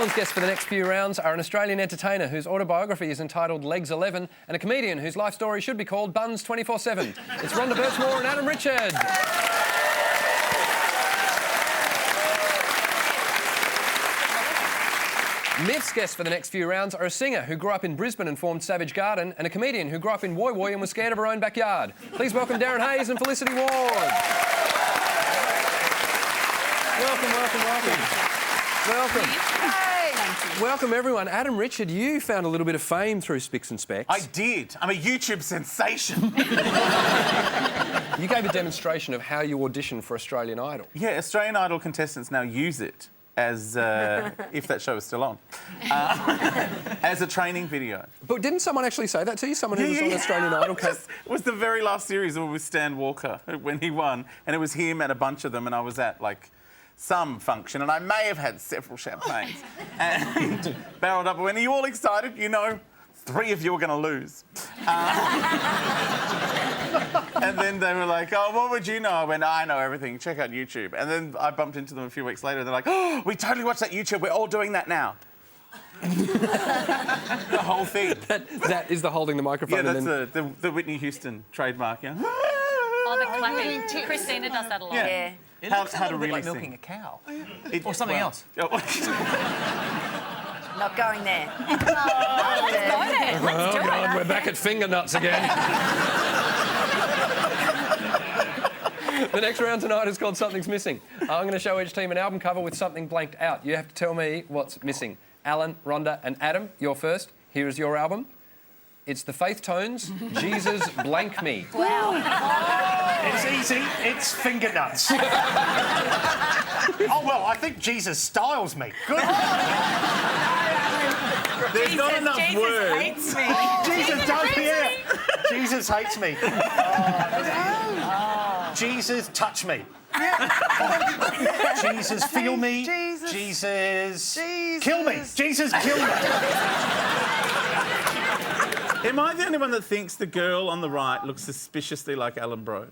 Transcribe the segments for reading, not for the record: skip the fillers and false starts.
Alan's guests for the next few rounds are an Australian entertainer whose autobiography is entitled Legs 11 and a comedian whose life story should be called Buns 24/7. It's Ronda and Adam Richard. Myth's guests for the next few rounds are a singer who grew up in Brisbane and formed Savage Garden and a comedian who grew up in Woy Woy and was scared of her own backyard. Please welcome Darren Hayes and Felicity Ward. Welcome. Welcome, everyone. Adam Richard, you found a little bit of fame through Spicks and Specks. I did. I'm a YouTube sensation. You gave a demonstration of how you auditioned for Australian Idol. Yeah, Australian Idol contestants now use it as, if that show is still on, as a training video. But didn't someone actually say that to you? Someone who was on Australian Idol? It was the very last series with Stan Walker when he won, and it was him and a bunch of them, and I was at, like, some function, and I may have had several champagnes and barreled up. When are you all excited? You know, 3 of you are going to lose. And then they were like, oh, what would you know? I went, I know everything. Check out YouTube. And then I bumped into them a few weeks later. They're like, oh, we totally watched that YouTube. We're all doing that now. The whole thing. That is the holding the microphone. Yeah, that's the Whitney Houston trademark, yeah. Oh, the clapping. Christina does that a lot. Yeah. It how looks to a little bit really like sing. milking a cow. Or something else. Not going there. Let's go there. Let's do it. God, we're back at finger nuts again. The next round tonight is called Something's Missing. I'm going to show each team an album cover with something blanked out. You have to tell me what's missing. Alan, Ronda and Adam, you're first. Here is your album. It's the Faith Tones, Jesus Blank Me. Wow. It's easy. It's finger nuts. Oh, well, I think Jesus styles me. Good. There's not enough words. Hates me. Jesus does here. Jesus hates me. Jesus touch me. Jesus feel me. Jesus kill me. Jesus kill me. Am I the only one that thinks the girl on the right looks suspiciously like Alan Bro?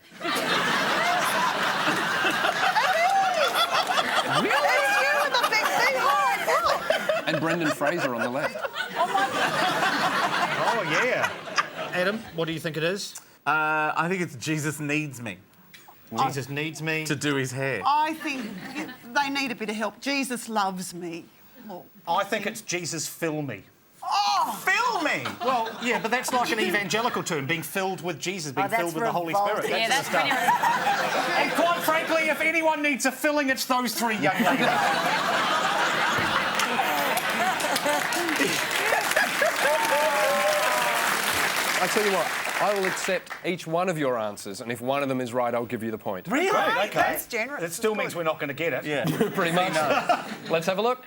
And Brendan Fraser on the left. Oh, yeah. Adam, what do you think it is? I think it's Jesus Needs Me. Jesus needs me. To do his hair. I think they need a bit of help. Jesus loves me. Well, I think it's Jesus fill me. oh, Fill me! Well, yeah, but that's like an evangelical term, being filled with Jesus, being filled with the Holy Spirit. Yeah, that's sort of pretty... stuff. And quite frankly, if anyone needs a filling, it's those 3 young ladies. I tell you what, I will accept each one of your answers, and if one of them is right, I'll give you the point. Really? Great, okay. that's generous. It still means we're not going to get it. Yeah. Pretty much. Let's have a look.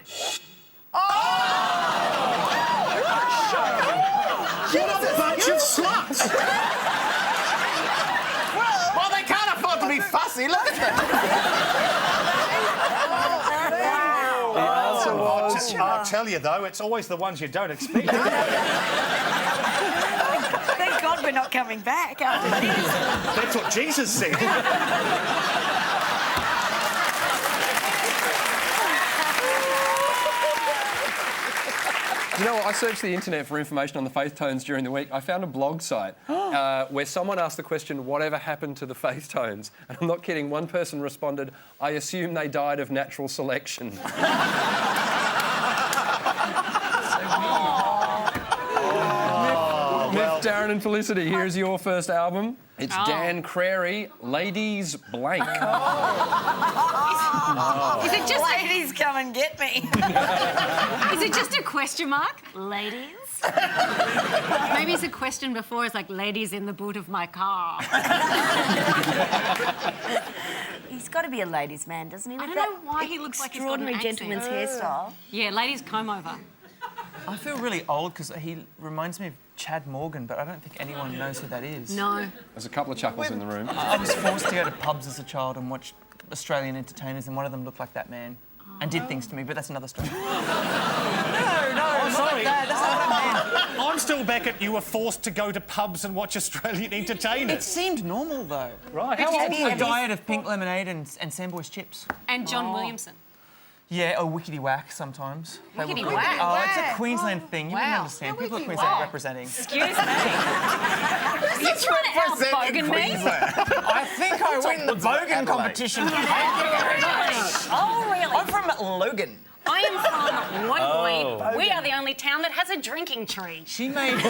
What a bunch of sluts! Well, they can't afford to be fussy. Look at them. The answer was... I'll tell you, though, it's always the ones you don't expect. Thank God we're not coming back after this. That's what Jesus said. You know what? I searched the internet for information on the Faith Tones during the week. I found a blog site where someone asked the question, whatever happened to the Faith Tones? And I'm not kidding, one person responded, I assume they died of natural selection. Myth, Darren and Felicity, here's your first album. It's Dan Crary, Ladies Blank. Is it just Ladies, come and get me. Is it just a question mark? Ladies? Maybe it's a question before. It's like, ladies in the boot of my car. He's got to be a ladies' man, doesn't he? I don't know why he looks like he's got an extraordinary gentleman's hairstyle. Yeah, ladies comb over. I feel really old because he reminds me of Chad Morgan, but I don't think anyone knows who that is. No. There's a couple of chuckles in the room. I was forced to go to pubs as a child and watch Australian entertainers, and one of them looked like that man. And did things to me, but that's another story. No, I'm sorry. That's not what I meant. I'm still back at you were forced to go to pubs and watch Australian entertainers. It seemed normal, though. Right. How How old old a diet of pink lemonade and Sandboys chips. And John Williamson. Yeah, or wickety whack sometimes. They Wickety will- whack? Oh, it's a Queensland thing. You wouldn't Wow. understand. People at Wickety Queensland whack. representing. Excuse me. Is he trying to outbogan me? I think I win the bogan competition. Oh, really? I'm from Logan. I am from White. We are the only town that has a drinking tree. She made. Did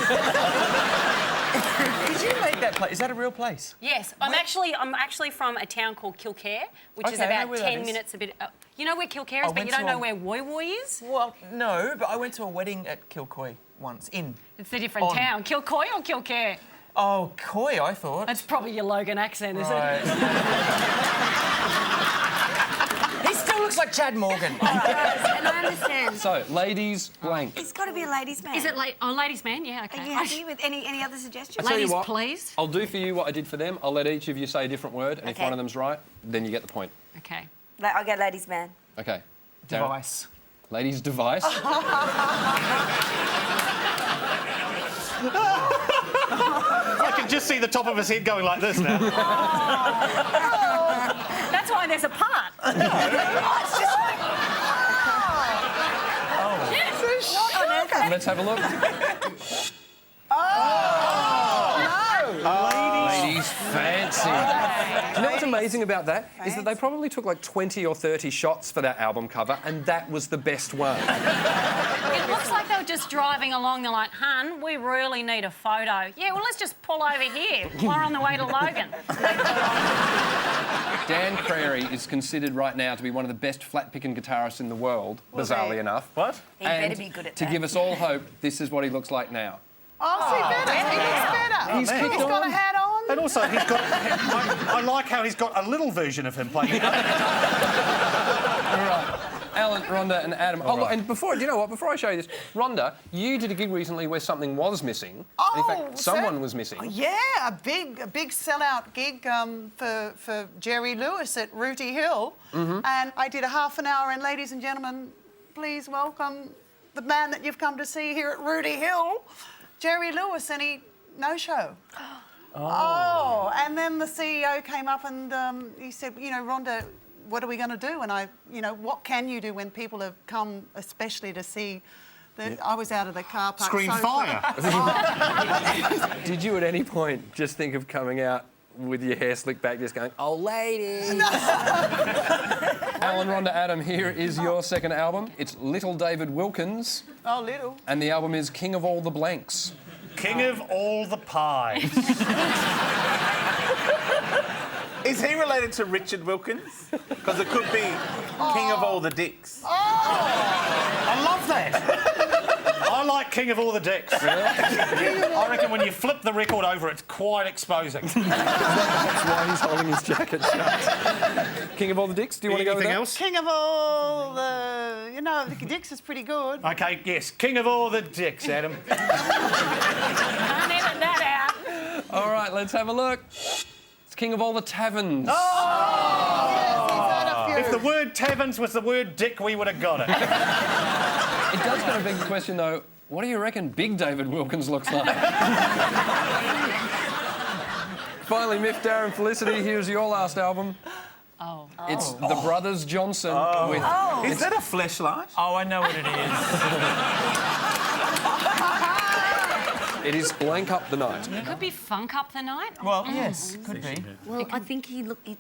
you make that place? Is that a real place? Yes, I'm actually from a town called Kilcare, which is Okay, I know about where that 10 is. minutes a bit. You know where Kilcare is, I but went you don't to know a- where Woy Woy is? Well, no, but I went to a wedding at Kilcoy once. It's a different On. town. Kilcoy or Kilcare? Oh, Coy, I thought. That's probably your Logan accent, isn't it? Right. He still looks like Chad Morgan. And I understand. So, ladies blank. It's got to be a ladies' man. Is it ladies' man? Yeah, okay. Are you happy with any other suggestions? Tell you Ladies, what, please. I'll do for you what I did for them. I'll let each of you say a different word, and if Okay. one of them's right, then you get the point. Okay. I'll go ladies' man. Okay. Darren. Device. Ladies' device. I can just see the top of his head going like this now. That's why there's a part. Let's have a look. Ladies fancy. Do you know what's amazing about that? Is that they probably took like 20 or 30 shots for that album cover, and that was the best one. It looks like they were just driving along. They're like, hun, we really need a photo. Yeah, well, let's just pull over here. We're on the way to Logan. Dan Crary is considered right now to be one of the best flat-picking guitarists in the world, bizarrely enough. What? He And better be good at to that. give us all hope, this is what he looks like now. Oh, see, better. He looks better. He's kicked He's got a on. hat on. And also, he's got. I like how he's got a little version of him playing. All right. Alan, Ronda, and Adam. Oh, look, and before, do you know what? Before I show you this, Ronda, you did a gig recently where something was missing. Oh, in fact, someone so- was missing. Yeah, a big sellout gig for Jerry Lewis at Rooty Hill. And I did a half an hour, and ladies and gentlemen, please welcome the man that you've come to see here at Rooty Hill, Jerry Lewis, and he no-show. Oh, and then the CEO came up and he said, you know, Rhonda, what are we going to do? And I, you know, what can you do when people have come especially to see that I was out of the car park. Screen so fire. Did you at any point just think of coming out with your hair slicked back, just going, oh, ladies? Alan, Ronda, Adam, here is your second album. It's Little David Wilkins, Oh, little. and the album is King of All the Blanks. King of all the pies. Is he related to Richard Wilkins? Because it could be King of All the Dicks. I love that. I like King of all the dicks. I reckon when you flip the record over, it's quite exposing. That's why he's holding his jacket shut. King of All the Dicks, do you want to go with Anything that? else? King of all the, you know, the Dix is pretty good. Okay, yes, King of all the dicks, Adam. Can't edit that out. All right, let's have a look. It's King of All the Taverns. If the word taverns was the word dick, we would have got it. It does kind of beg the question, though, what do you reckon Big David Wilkins looks like? Finally, Miff, Darren, Felicity, here's your last album. Oh. It's The Brothers Johnson with... Is that a fleshlight? Oh, I know what it is. It is Blank Up the Night. It could be Funk Up the Night. Well, yes, could be. Well, I think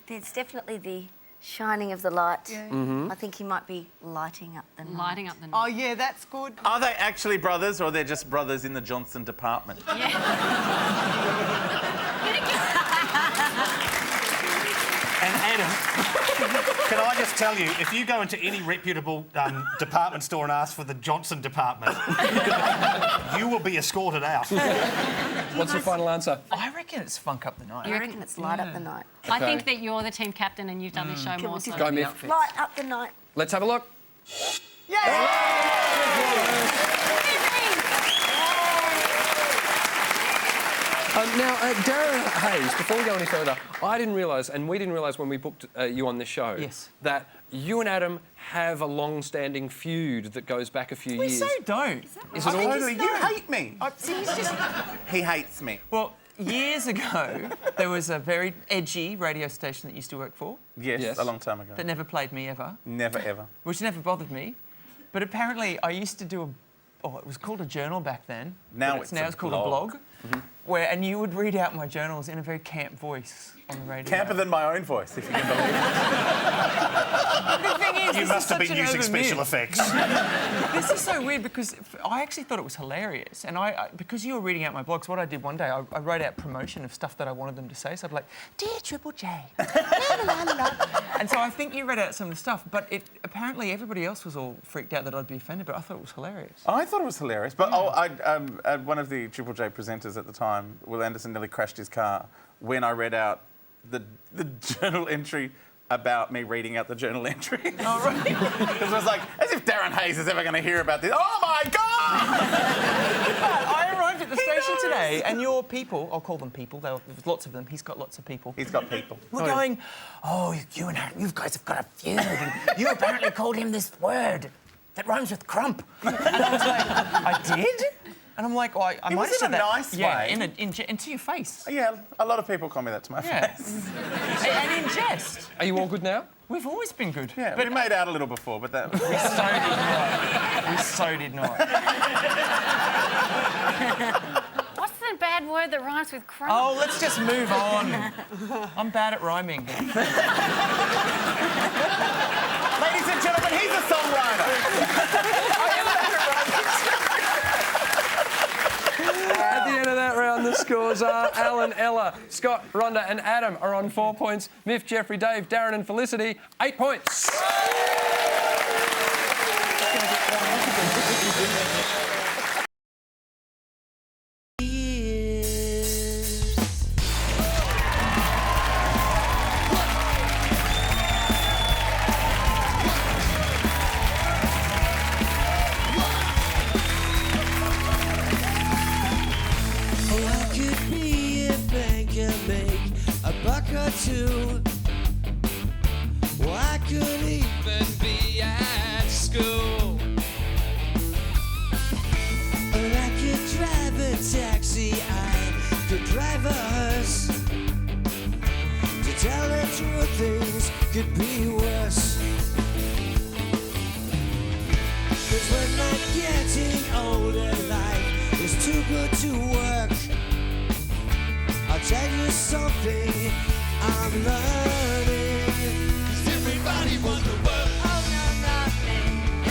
there's definitely the shining of the light. I think he might be lighting up the night. Lighting up the Oh, night. yeah, that's good. Are they actually brothers, or they're just brothers in the Johnson department? And Adam, can I just tell you, if you go into any reputable department store and ask for the Johnson department, you will be escorted out. What's your final answer? I reckon it's Funk Up the Night. I reckon it's light up the night. I think that you're the team captain and you've done this show more so. Go, Miff. Light up the night. Let's have a look. Now, Darren Hayes, before we go any further, I didn't realise, and we didn't realise when we booked you on this show, Yes. that you and Adam have a long-standing feud that goes back a few We years. so don't. Is it all... Totally, you hate me. See, he's just... He hates me. Well, years ago, there was a very edgy radio station that you used to work for Yes, a long time ago. that never played me ever, Never, ever. which never bothered me. But apparently I used to do it was called a journal back then. Now but it's a it's called a blog. And you would read out my journals in a very camp voice on the radio. Camper than my own voice, if you can believe it. The thing is, You this must is have such been an using urban special myth. effects. This is so weird because I actually thought it was hilarious. And because you were reading out my blogs, what I did one day, I wrote out promotion of stuff that I wanted them to say. So I'd be like, Dear Triple J, la, la, la, la. And so I think you read out some of the stuff, but apparently everybody else was all freaked out that I'd be offended, but I thought it was hilarious. I thought it was hilarious, but one of the Triple J presenters at the time, Will Anderson, nearly crashed his car when I read out the journal entry about me reading out the journal entry. Oh, right. Because it was like, as if Darren Hayes is ever going to hear about this. Oh my God! I arrived at the station today, and your people, I'll call them people, there's lots of them, he's got lots of people. He's got people. We're going, oh, you and Aaron, you guys have got a feud, and you apparently called him this word that rhymes with crump. And I was like, I did? And I'm like, I It might was have said in a that. nice yeah, way. into your face. Yeah, a lot of people call me that to my Yeah. face. And in jest. Are you all good now? We've always been good. Yeah, but we made out a little before, but that... We so did not. We so did not. What's the bad word that rhymes with crump? Oh, let's just move on. I'm bad at rhyming. Ladies and gentlemen, he's a songwriter. At the end of that round, the scores are Alan, Ella, Scott, Ronda and Adam are on 4 points. Miff, Jeffrey, Dave, Darren and Felicity, 8 points. Two. Well, I could even be at school. Or I could drive a taxi, I could drive a hearse. To tell the truth, things could be worse. 'Cause when I'm getting older, life is too good to work. I'll tell you something I'm learning. 'Cause everybody wants to work. Oh, no, not me.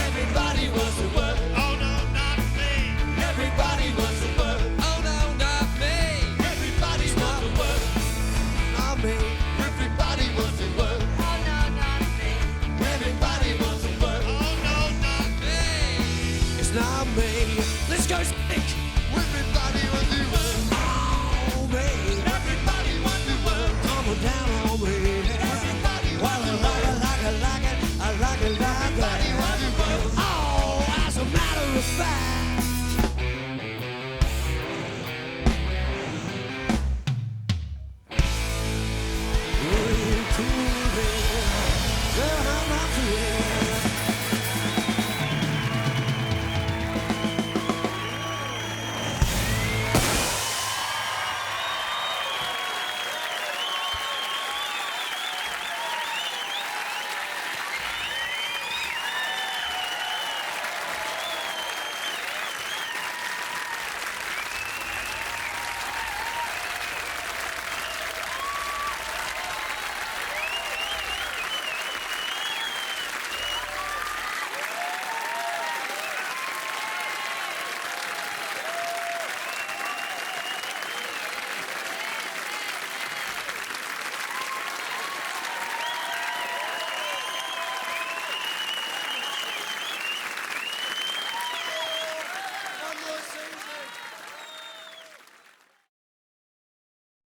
Everybody wants to work. Oh, no, not me. Everybody wants to work. Oh, no, not me. Everybody wants to work. Not me. Everybody wants to work. Oh, no, not me. Everybody wants to work. Oh, no, not me. It's not me. Let's go, Spick. Everybody wants to work. Oh, me. Everybody wants to work. Come on down on me. Everybody wants to work. I like it, like it. Everybody wants to work. Oh, as a matter of fact. We're cool, girl, I'm not free.